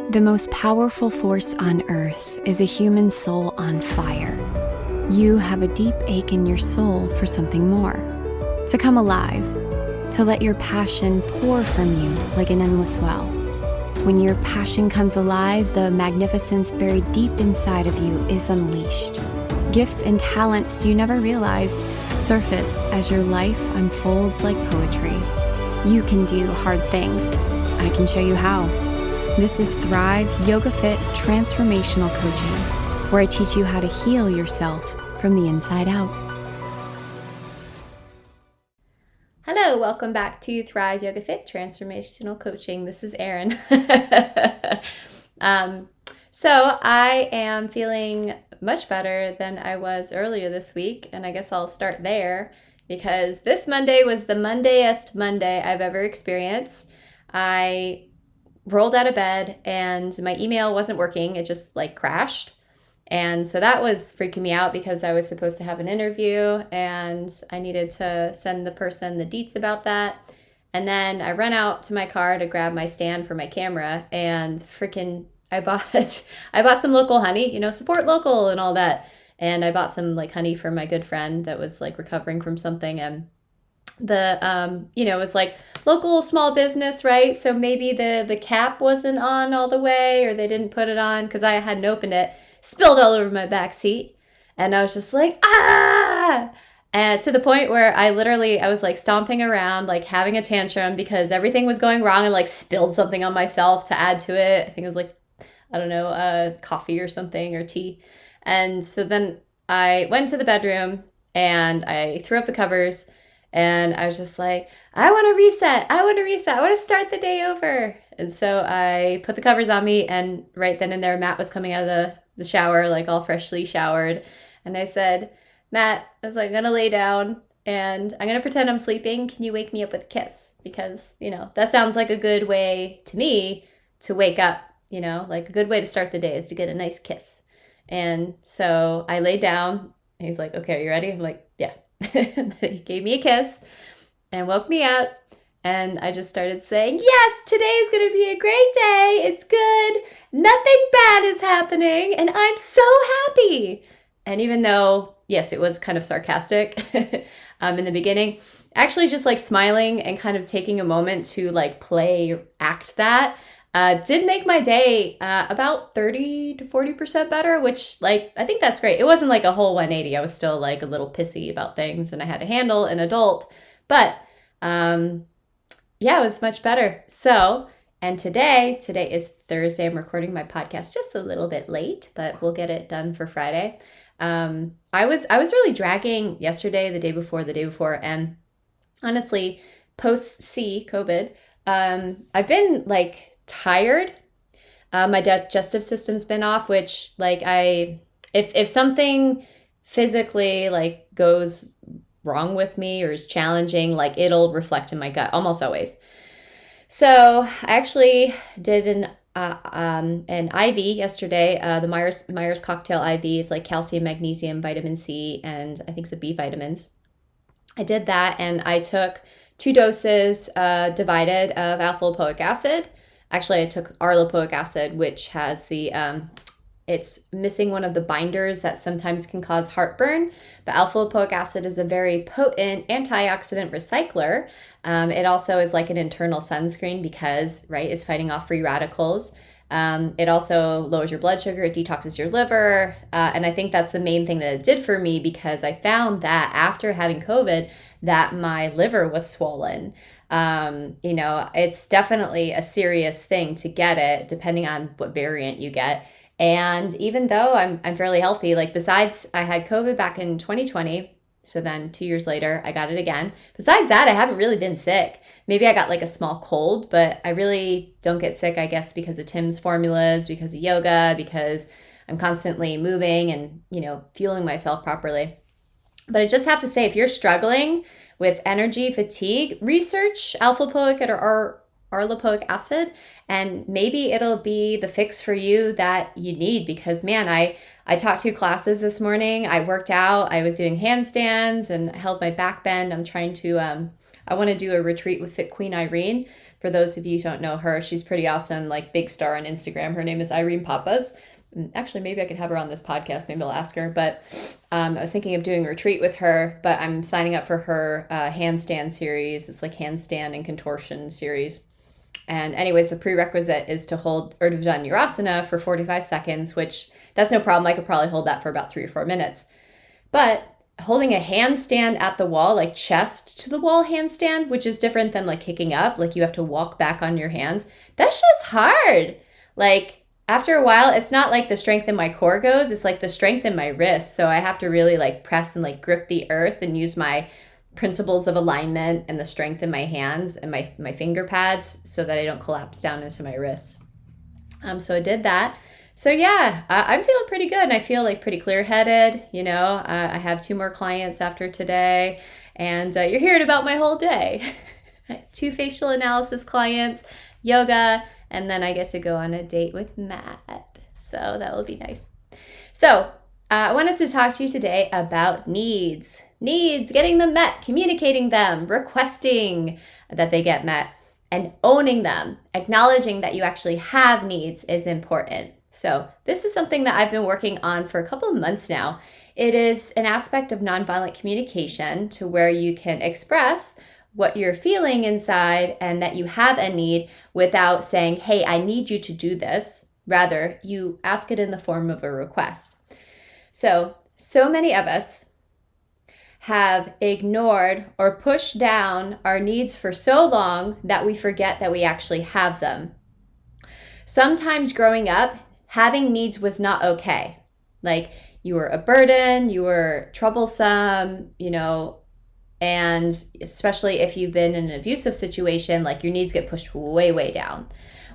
The most powerful force on earth is a human soul on fire. You have a deep ache in your soul for something more, to come alive, to let your passion pour from you like an endless well. When your passion comes alive, the magnificence buried deep inside of you is unleashed. Gifts and talents you never realized surface as your life unfolds like poetry. You can do hard things. I can show you how. This is Thrive Yoga Fit Transformational Coaching, where I teach you how to heal yourself from the inside out. Hello, welcome back to Thrive Yoga Fit Transformational Coaching. This is Erin. So I am feeling much better than I was earlier this week, and I guess I'll start there because this Monday was the Mondayest Monday I've ever experienced. I rolled out of bed and my email wasn't working. It just crashed. And so that was freaking me out because I was supposed to have an interview and I needed to send the person the deets about that. And then I ran out to my car to grab my stand for my camera and I bought some local honey, support local and all that. And I bought some honey for my good friend that was recovering from something, and it was local small business, right? So maybe the cap wasn't on all the way, or they didn't put it on because I hadn't opened it, spilled all over my back seat. And I was just and to the point where I was stomping around, having a tantrum because everything was going wrong, and spilled something on myself to add to it. I think it was coffee or something, or tea. And so then I went to the bedroom and I threw up the covers. And I was just I want to reset. I want to start the day over. And so I put the covers on me, and right then and there, Matt was coming out of the shower, all freshly showered. And I said, Matt, I'm going to lay down and I'm going to pretend I'm sleeping. Can you wake me up with a kiss? Because, that sounds like a good way to me to wake up, a good way to start the day is to get a nice kiss. And so I laid down. And he's like, okay, are you ready? I'm like, yeah. And then he gave me a kiss and woke me up, and I just started saying, yes, today's going to be a great day. It's good. Nothing bad is happening, and I'm so happy. And even though, yes, it was kind of sarcastic in the beginning, actually just smiling and kind of taking a moment to act that did make my day about 30 to 40% better, which I think that's great. It wasn't a whole 180. I was still a little pissy about things, and I had to handle an adult, but it was much better. So, and today is Thursday. I'm recording my podcast just a little bit late, but we'll get it done for Friday. I was really dragging yesterday, the day before, and honestly, post COVID, I've been tired. My digestive system's been off, which if something physically goes wrong with me or is challenging, it'll reflect in my gut almost always. So I actually did an IV yesterday. The Myers cocktail IV is calcium, magnesium, vitamin C, and I think some B vitamins. I did that, and I took 2 doses divided of alpha-lipoic acid. Actually, I took R-lipoic acid, which has it's missing one of the binders that sometimes can cause heartburn. But alpha-lipoic acid is a very potent antioxidant recycler. It also is an internal sunscreen because, right, it's fighting off free radicals. It also lowers your blood sugar. It detoxes your liver. And I think that's the main thing that it did for me, because I found that after having COVID, that my liver was swollen. It's definitely a serious thing to get it, depending on what variant you get. And even though I'm fairly healthy, besides I had COVID back in 2020, so then 2 years later, I got it again. Besides that, I haven't really been sick. Maybe I got a small cold, but I really don't get sick, I guess, because of Tim's formulas, because of yoga, because I'm constantly moving and, fueling myself properly. But I just have to say, if you're struggling with energy fatigue, research alpha-lipoic or R-lipoic acid, and maybe it'll be the fix for you that you need. Because man, I taught 2 classes this morning. I worked out. I was doing handstands and held my back bend. I'm trying to I want to do a retreat with Fit Queen Irene. For those of you who don't know her, she's pretty awesome, like big star on Instagram. Her name is Irene Papas. Actually, maybe I could have her on this podcast. Maybe I'll ask her. But I was thinking of doing a retreat with her, but I'm signing up for her handstand series. It's like handstand and contortion series. And anyways, the prerequisite is to hold Urdhva Dhanurasana for 45 seconds, which that's no problem. I could probably hold that for about 3 or 4 minutes. But holding a handstand at the wall, like chest to the wall handstand, which is different than like kicking up, like you have to walk back on your hands. That's just hard. Like after a while, it's not like the strength in my core goes, it's like the strength in my wrists. So I have to really like press and like grip the earth and use my principles of alignment and the strength in my hands and my finger pads so that I don't collapse down into my wrists. So I did that. So yeah, I'm feeling pretty good, and I feel like pretty clear-headed. You know, I have 2 more clients after today, and you're hearing about my whole day. 2 facial analysis clients, yoga, and then I get to go on a date with Matt. So that will be nice. So I wanted to talk to you today about needs. Needs, getting them met, communicating them, requesting that they get met, and owning them. Acknowledging that you actually have needs is important. So this is something that I've been working on for a couple of months now. It is an aspect of nonviolent communication to where you can express what you're feeling inside and that you have a need without saying, hey, I need you to do this. Rather, you ask it in the form of a request. So many of us have ignored or pushed down our needs for so long that we forget that we actually have them. Sometimes growing up, having needs was not okay. Like you were a burden, you were troublesome, you know, and especially if you've been in an abusive situation, like your needs get pushed way, way down.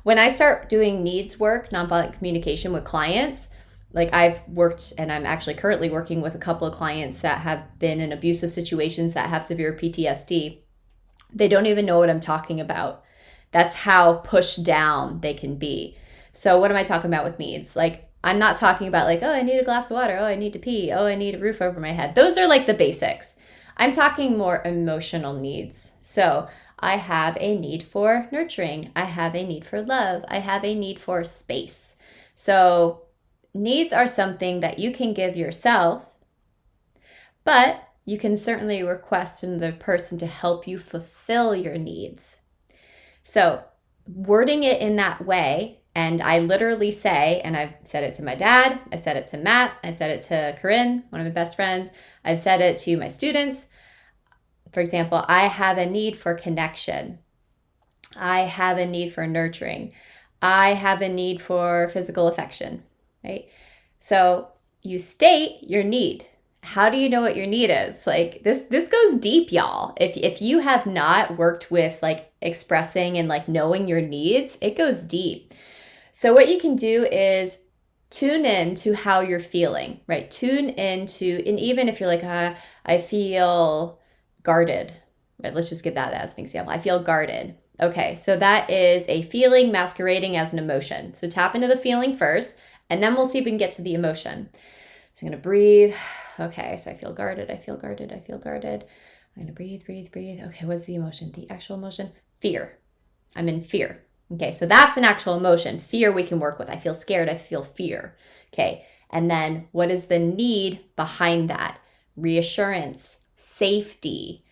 When I start doing needs work, nonviolent communication with clients, like I've worked and I'm actually currently working with a couple of clients that have been in abusive situations that have severe PTSD. They don't even know what I'm talking about. That's how pushed down they can be. So what am I talking about with needs? Like I'm not talking about like, oh, I need a glass of water. Oh, I need to pee. Oh, I need a roof over my head. Those are like the basics. I'm talking more emotional needs. So I have a need for nurturing. I have a need for love. I have a need for space. So needs are something that you can give yourself, but you can certainly request another person to help you fulfill your needs. So wording it in that way, and I literally say, and I've said it to my dad, I said it to Matt, I said it to Corinne, one of my best friends, I've said it to my students. For example, I have a need for connection. I have a need for nurturing. I have a need for physical affection. Right? So you state your need. How do you know what your need is? Like this goes deep, y'all. If you have not worked with like expressing and like knowing your needs, it goes deep. So what you can do is tune in to how you're feeling, right? Tune into, and even if you're like, I feel guarded, right? Let's just give that as an example. I feel guarded. Okay, so that is a feeling masquerading as an emotion. So tap into the feeling first, and then we'll see if we can get to the emotion. So I'm going to breathe. Okay, so I feel guarded. I feel guarded. I feel guarded. I'm going to breathe, breathe, breathe. Okay, what's the emotion? The actual emotion? Fear. I'm in fear. Okay, so that's an actual emotion. Fear we can work with. I feel scared. I feel fear. Okay, and then what is the need behind that? Reassurance, safety.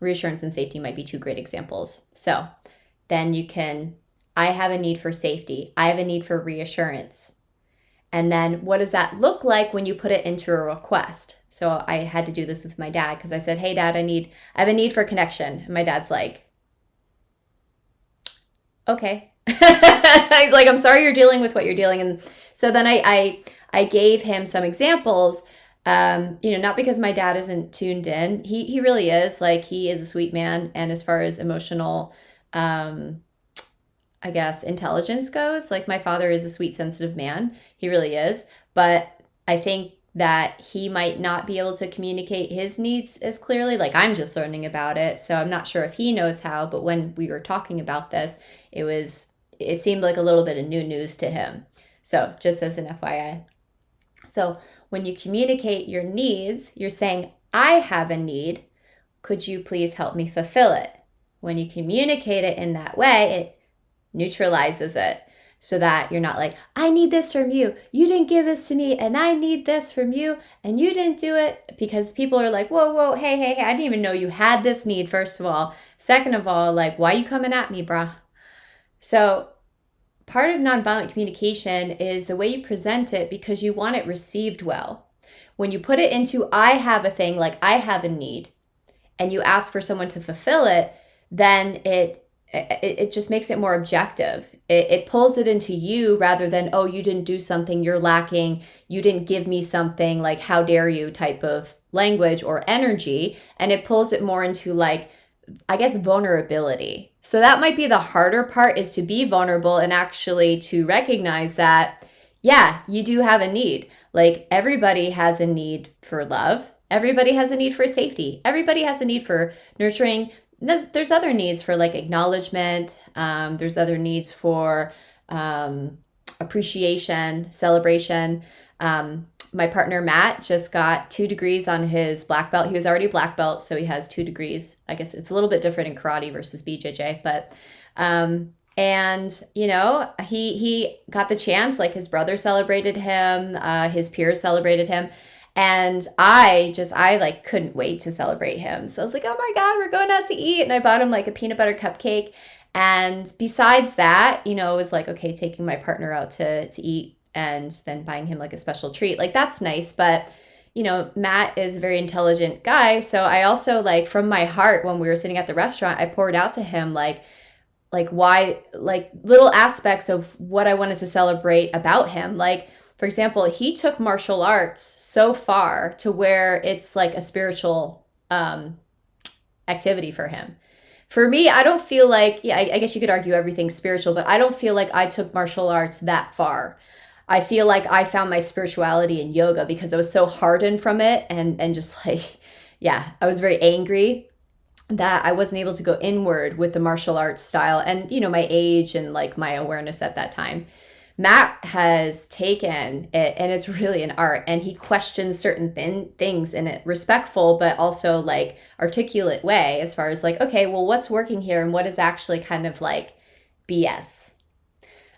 Reassurance and safety might be 2 great examples. So then you can, I have a need for safety. I have a need for reassurance. And then what does that look like when you put it into a request? So I had to do this with my dad because I said, hey dad, I have a need for connection. And my dad's like, okay. He's like, I'm sorry you're dealing with what you're dealing. And so then I gave him some examples, not because my dad isn't tuned in. He really is. Like he is a sweet man. And as far as emotional, I guess, intelligence goes, like my father is a sweet, sensitive man. He really is. But I think that he might not be able to communicate his needs as clearly. Like I'm just learning about it. So I'm not sure if he knows how, but when we were talking about this, it seemed like a little bit of new news to him. So just as an FYI. So when you communicate your needs, you're saying, I have a need. could you please help me fulfill it? When you communicate it in that way, it neutralizes it so that you're not like, I need this from you. You didn't give this to me, and I need this from you, and you didn't do it. Because people are like, whoa, hey, I didn't even know you had this need, first of all. Second of all, like, why are you coming at me, brah? So part of nonviolent communication is the way you present it, because you want it received well. When you put it into I have a thing, like I have a need, and you ask for someone to fulfill it, then it just makes it more objective. It pulls it into you rather than, oh, you didn't do something, you're lacking, you didn't give me something, like how dare you type of language or energy. And it pulls it more into, like, I guess, vulnerability. So that might be the harder part, is to be vulnerable and actually to recognize that, yeah, you do have a need. Like, everybody has a need for love. Everybody has a need for safety. Everybody has a need for nurturing. There's other needs for, like, acknowledgement. There's other needs for appreciation, celebration. My partner, Matt, just got 2 degrees on his black belt. He was already black belt, so he has 2 degrees. I guess it's a little bit different in karate versus BJJ, but, and, you know, he got the chance, like, his brother celebrated him, his peers celebrated him. And I like couldn't wait to celebrate him. So I was like, oh my God, we're going out to eat. And I bought him like a peanut butter cupcake. And besides that, you know, it was like, okay, taking my partner out to eat and then buying him like a special treat. Like, that's nice. But, you know, Matt is a very intelligent guy. So I also, like, from my heart, when we were sitting at the restaurant, I poured out to him like why, like, little aspects of what I wanted to celebrate about him. Like, for example, he took martial arts so far to where it's like a spiritual activity for him. For me, I don't feel like, yeah, I guess you could argue everything's spiritual, but I don't feel like I took martial arts that far. I feel like I found my spirituality in yoga because I was so hardened from it, and just like, yeah, I was very angry that I wasn't able to go inward with the martial arts style and, you know, my age and like my awareness at that time. Matt has taken it, and it's really an art, and he questions certain things in a respectful but also like articulate way, as far as like, okay, well, what's working here and what is actually kind of like BS.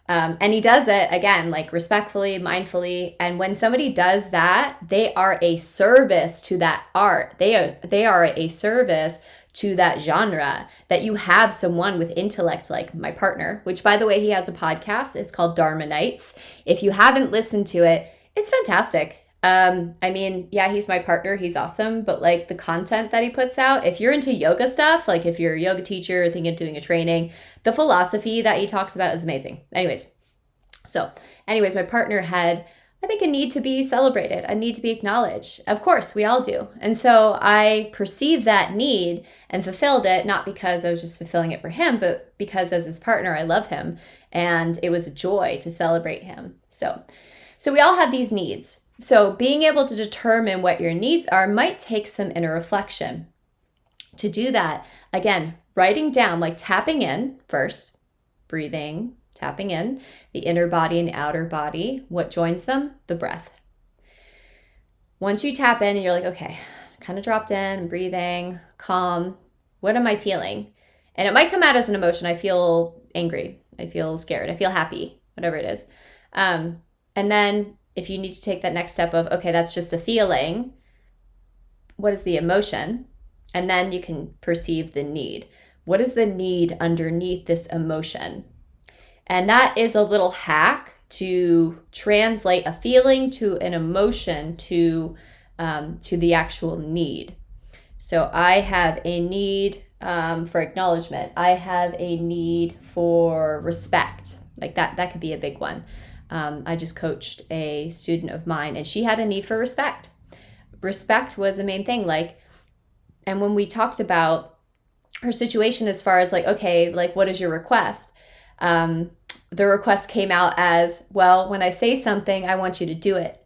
And he does it, again, like respectfully, mindfully. And when somebody does that, they are a service to that art. They are a service to that genre, that you have someone with intellect like my partner, which, by the way, he has a podcast. It's called Dharma Nights. If you haven't listened to it, it's fantastic. I mean, yeah, he's my partner. He's awesome. But like the content that he puts out, if you're into yoga stuff, like if you're a yoga teacher thinking of doing a training, the philosophy that he talks about is amazing. Anyways, my partner had, I think, a need to be celebrated, a need to be acknowledged. Of course, we all do. And so I perceived that need and fulfilled it, not because I was just fulfilling it for him, but because as his partner, I love him. And it was a joy to celebrate him. So we all have these needs. So being able to determine what your needs are might take some inner reflection. To do that, again, writing down, like tapping in first, breathing, tapping in the inner body and outer body. What joins them? The breath. Once you tap in and you're like, okay, kind of dropped in, breathing, calm. What am I feeling? And it might come out as an emotion. I feel angry. I feel scared. I feel happy, whatever it is. And then if you need to take that next step of, okay, that's just a feeling. What is the emotion? And then you can perceive the need. What is the need underneath this emotion? And that is a little hack to translate a feeling to an emotion to the actual need. So I have a need for acknowledgement. I have a need for respect. Like that could be a big one. I just coached a student of mine, and she had a need for respect. Respect was the main thing. Like, and when we talked about her situation as far as like, okay, like, what is your request? The request came out as, well, when I say something, I want you to do it.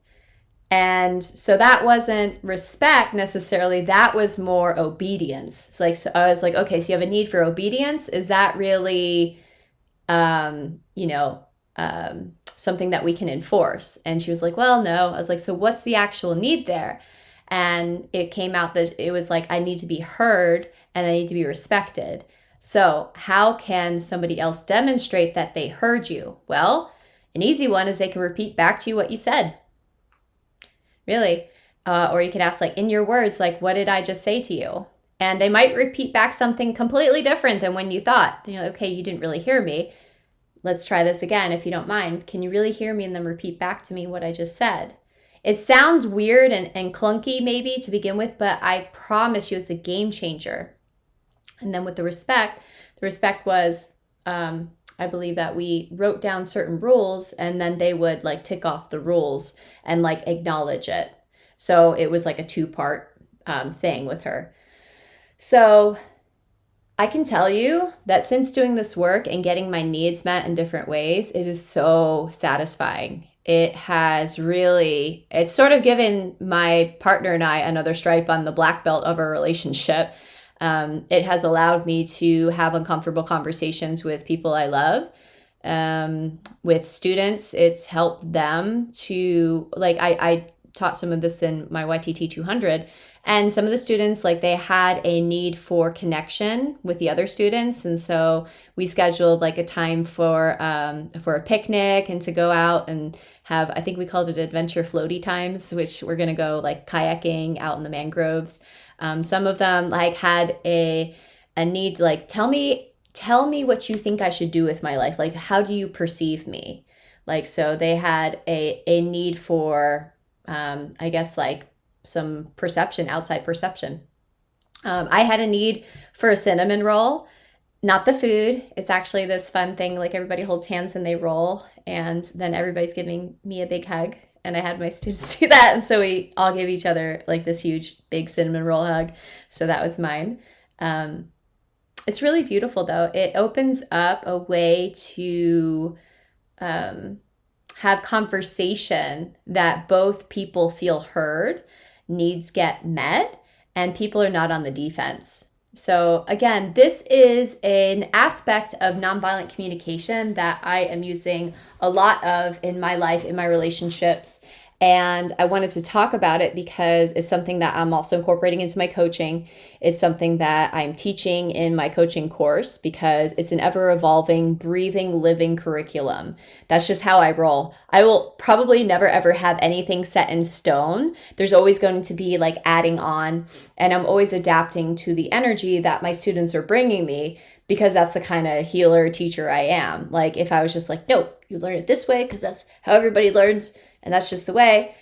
And so that wasn't respect necessarily. That was more obedience. It's like, so I was like, okay, so you have a need for obedience. Is that really, something that we can enforce? And she was like, well, no. I was like, so what's the actual need there? And it came out that it was like, I need to be heard and I need to be respected. So how can somebody else demonstrate that they heard you? Well, an easy one is they can repeat back to you what you said. Really. Or you can ask, like, in your words, like, what did I just say to you? And they might repeat back something completely different than when you thought. You're like, okay, you didn't really hear me. Let's try this again, if you don't mind. Can you really hear me and then repeat back to me what I just said? It sounds weird and clunky maybe to begin with, but I promise you it's a game changer. And then with the respect was, I believe that we wrote down certain rules and then they would like tick off the rules and like acknowledge it. So it was like a 2-part thing with her. So I can tell you that since doing this work and getting my needs met in different ways, it is so satisfying. It has really, it's sort of given my partner and I another stripe on the black belt of our relationship. It has allowed me to have uncomfortable conversations with people I love. With students, it's helped them to, like, I taught some of this in my YTT 200. And some of the students, like, they had a need for connection with the other students. And so we scheduled like a time for a picnic and to go out and have, I think we called it adventure floaty times, which we're going to go like kayaking out in the mangroves. Some of them like had a need to like, tell me what you think I should do with my life. Like, how do you perceive me? Like, so they had a need for, I guess, like some perception, outside perception. I had a need for a cinnamon roll, not the food. It's actually this fun thing, like everybody holds hands and they roll, and then everybody's giving me a big hug. And I had my students do that. And so we all gave each other like this huge, big cinnamon roll hug. So that was mine. It's really beautiful though. It opens up a way to have conversation that both people feel heard, needs get met, and people are not on the defense. So again, this is an aspect of nonviolent communication that I am using a lot of in my life, in my relationships. And I wanted to talk about it because it's something that I'm also incorporating into my coaching. It's something that I'm teaching in my coaching course because it's an ever-evolving, breathing, living curriculum. That's just how I roll. I will probably never, ever have anything set in stone. There's always going to be like adding on, and I'm always adapting to the energy that my students are bringing me because that's the kind of healer teacher I am. Like if I was just like, no, you learn it this way because that's how everybody learns, and that's just the way.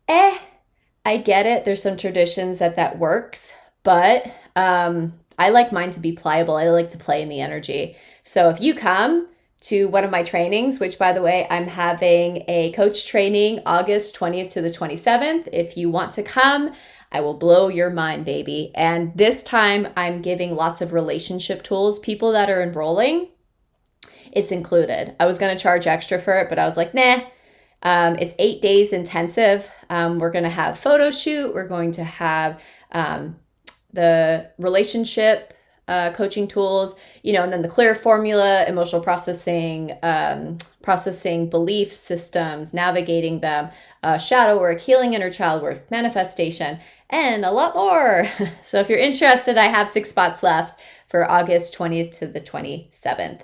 I get it. There's some traditions that works, but I like mine to be pliable. I like to play in the energy. So if you come to one of my trainings, which by the way, I'm having a coach training August 20th to the 27th. If you want to come, I will blow your mind, baby. And this time I'm giving lots of relationship tools. People that are enrolling, it's included. I was going to charge extra for it, but I was like, nah. It's 8 days intensive. We're going to have photo shoot. We're going to have the relationship coaching tools, and then the clear formula, emotional processing, processing belief systems, navigating them, shadow work, healing inner child work, manifestation, and a lot more. So if you're interested, I have 6 spots left for August 20th to the 27th.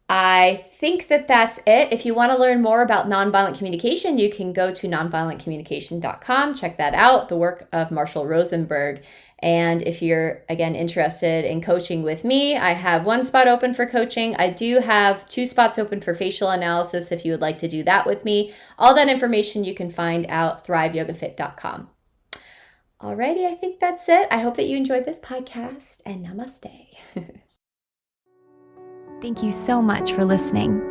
I think that's it. If you want to learn more about nonviolent communication, you can go to nonviolentcommunication.com. Check that out, the work of Marshall Rosenberg. And if you're, again, interested in coaching with me, I have 1 spot open for coaching. I do have 2 spots open for facial analysis if you would like to do that with me. All that information you can find out thriveyogafit.com. Alrighty, I think that's it. I hope that you enjoyed this podcast, and namaste. Thank you so much for listening.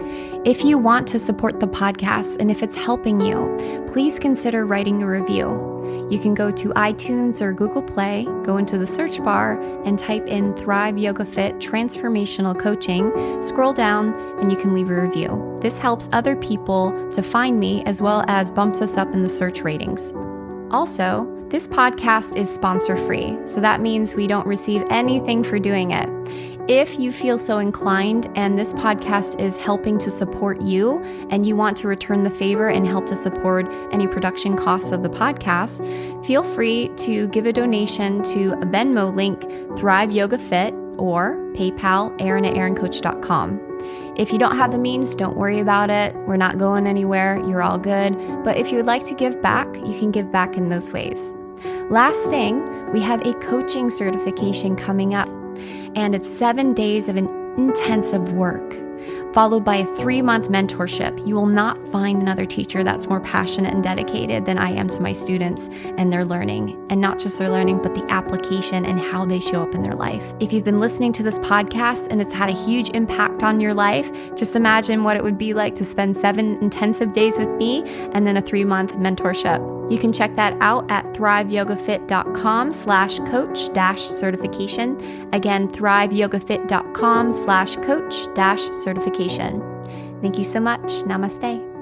If you want to support the podcast and if it's helping you, please consider writing a review. You can go to iTunes or Google Play, go into the search bar and type in Thrive Yoga Fit Transformational Coaching, scroll down, and you can leave a review. This helps other people to find me as well as bumps us up in the search ratings. Also, this podcast is sponsor-free, so that means we don't receive anything for doing it. If you feel so inclined and this podcast is helping to support you and you want to return the favor and help to support any production costs of the podcast, feel free to give a donation to a Venmo link, Thrive Yoga Fit, or PayPal, Erin@erincoach.com. If you don't have the means, don't worry about it. We're not going anywhere. You're all good. But if you would like to give back, you can give back in those ways. Last thing, we have a coaching certification coming up. And it's 7 days of an intensive work, followed by a 3-month mentorship. You will not find another teacher that's more passionate and dedicated than I am to my students and their learning. And not just their learning, but the application and how they show up in their life. If you've been listening to this podcast and it's had a huge impact on your life, just imagine what it would be like to spend 7 intensive days with me and then a 3-month mentorship. You can check that out at thriveyogafit.com/coach-certification. Again, thriveyogafit.com/coach-certification. Thank you so much. Namaste.